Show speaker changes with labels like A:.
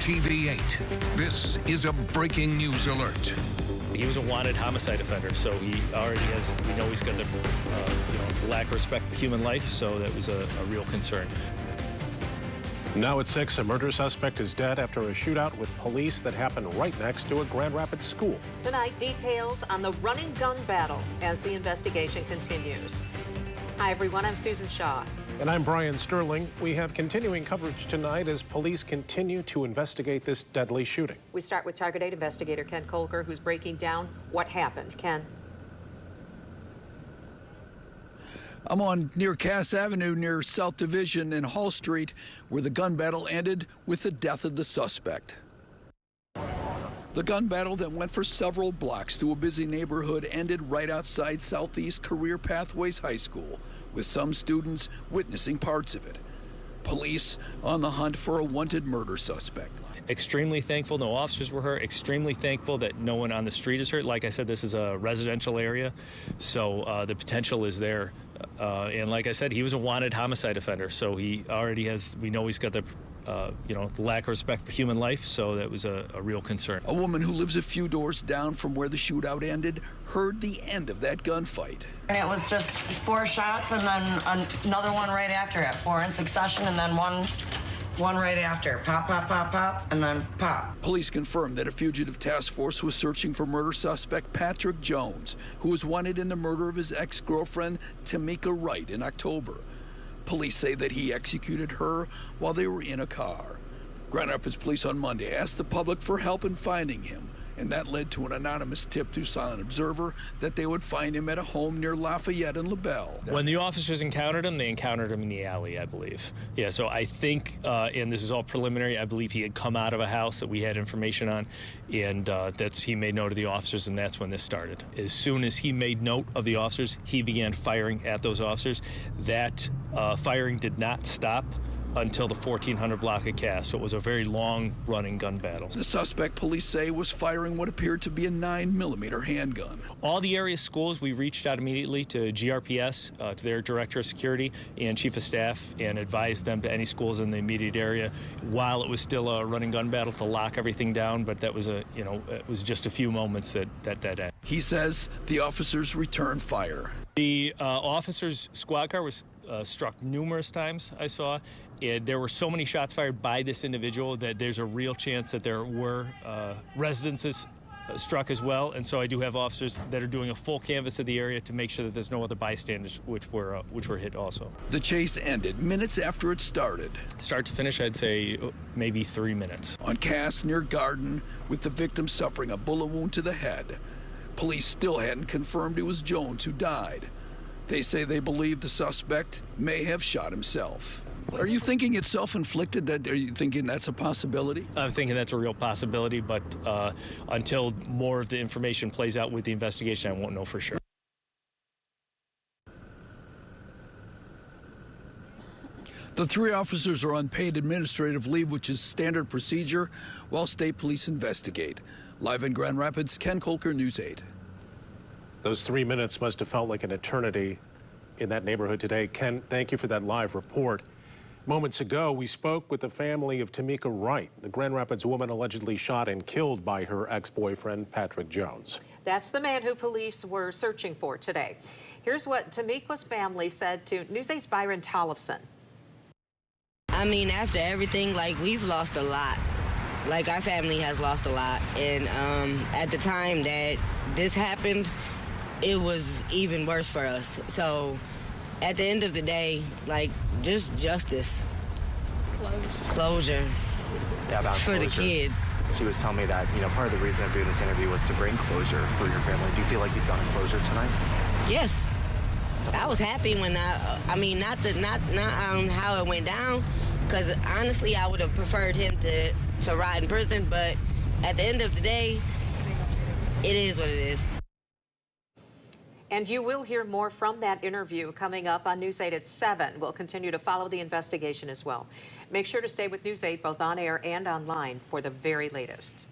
A: TV8, this is a breaking news alert.
B: He was a wanted homicide offender, so he already has, we know he's got the lack of respect for human life, so that was a real concern.
C: Now at 6, a murder suspect is dead after a shootout with police that happened right next to a Grand Rapids school.
D: Tonight, details on the running gun battle as the investigation continues. Hi, everyone. I'm Susan Shaw.
C: And I'm Brian Sterling. We have continuing coverage tonight as police continue to investigate this deadly shooting.
D: We start with Target 8 investigator Ken Kolker, who's breaking down what happened. Ken.
E: I'm on near Cass Avenue near South Division and Hall Street, where the gun battle ended with the death of the suspect. The gun battle that went for several blocks through a busy neighborhood ended right outside Southeast Career Pathways High School, with some students witnessing parts of it. Police on the hunt for a wanted murder suspect.
B: Extremely thankful no officers were hurt. Extremely thankful that no one on the street is hurt. Like I said, this is a residential area, so the potential is there. And like I said, he was a wanted homicide offender, so he already has, we know he's got the lack of respect for human life, so that was a real concern.
E: A woman who lives a few doors down from where the shootout ended heard the end of that gunfight.
F: And it was just 4 shots and then another one right after it, 4 in succession, and then one right after. Pop, pop, pop, pop, and then pop.
E: Police confirmed that a fugitive task force was searching for murder suspect Patrick Jones, who was wanted in the murder of his ex-girlfriend Tamika Wright in October. Police say that he executed her while they were in a car. Grand Rapids Police on Monday asked the public for help in finding him, and that led to an anonymous tip through Silent Observer that they would find him at a home near Lafayette and LaBelle.
B: When the officers encountered him, they encountered him in the alley, I believe. Yeah, so I think, and this is all preliminary, I believe he had come out of a house that we had information on, and he made note of the officers, and that's when this started. As soon as he made note of the officers, he began firing at those officers. That firing did not stop until the 1400 block of Cass, so it was a very long-running gun battle.
E: The suspect, police say, was firing what appeared to be a 9mm handgun.
B: All the area schools, we reached out immediately to GRPS, to their director of security and chief of staff, and advised them to any schools in the immediate area while it was still a running gun battle to lock everything down, but that was it was just a few moments that ended.
E: He says the officers returned fire.
B: The officers' squad car was struck numerous times, I saw. And there were so many shots fired by this individual that there's a real chance that there were residences struck as well. And so I do have officers that are doing a full canvass of the area to make sure that there's no other bystanders which were hit also.
E: The chase ended minutes after it started.
B: Start to finish, I'd say maybe 3 minutes.
E: On Cass near Garden, with the victim suffering a bullet wound to the head. Police still hadn't confirmed it was Jones who died. They say they believe the suspect may have shot himself. Are you thinking it's self-inflicted? Are you thinking that's a possibility?
B: I'm thinking that's a real possibility, but until more of the information plays out with the investigation, I won't know for sure.
E: The 3 officers are on paid administrative leave, which is standard procedure, while state police investigate. Live in Grand Rapids, Ken Kolker, News 8.
C: Those 3 minutes must have felt like an eternity in that neighborhood today. Ken, thank you for that live report. Moments ago, we spoke with the family of Tamika Wright, the Grand Rapids woman allegedly shot and killed by her ex-boyfriend, Patrick Jones.
D: That's the man who police were searching for today. Here's what Tamika's family said to News 8's Byron Tollefson.
F: I mean, after everything, we've lost a lot. Our family has lost a lot. And at the time that this happened, it was even worse for us. So at the end of the day, just justice. Closure.
G: Yeah, about
F: for
G: closure.
F: The kids.
G: She was telling me that, part of the reason of doing this interview was to bring closure for your family. Do you feel like you've gotten closure tonight?
F: Yes. I was happy when not how it went down, because honestly, I would have preferred him to rot in prison, but at the end of the day, it is what it is.
D: And you will hear more from that interview coming up on News 8 at 7. We'll continue to follow the investigation as well. Make sure to stay with News 8 both on air and online for the very latest.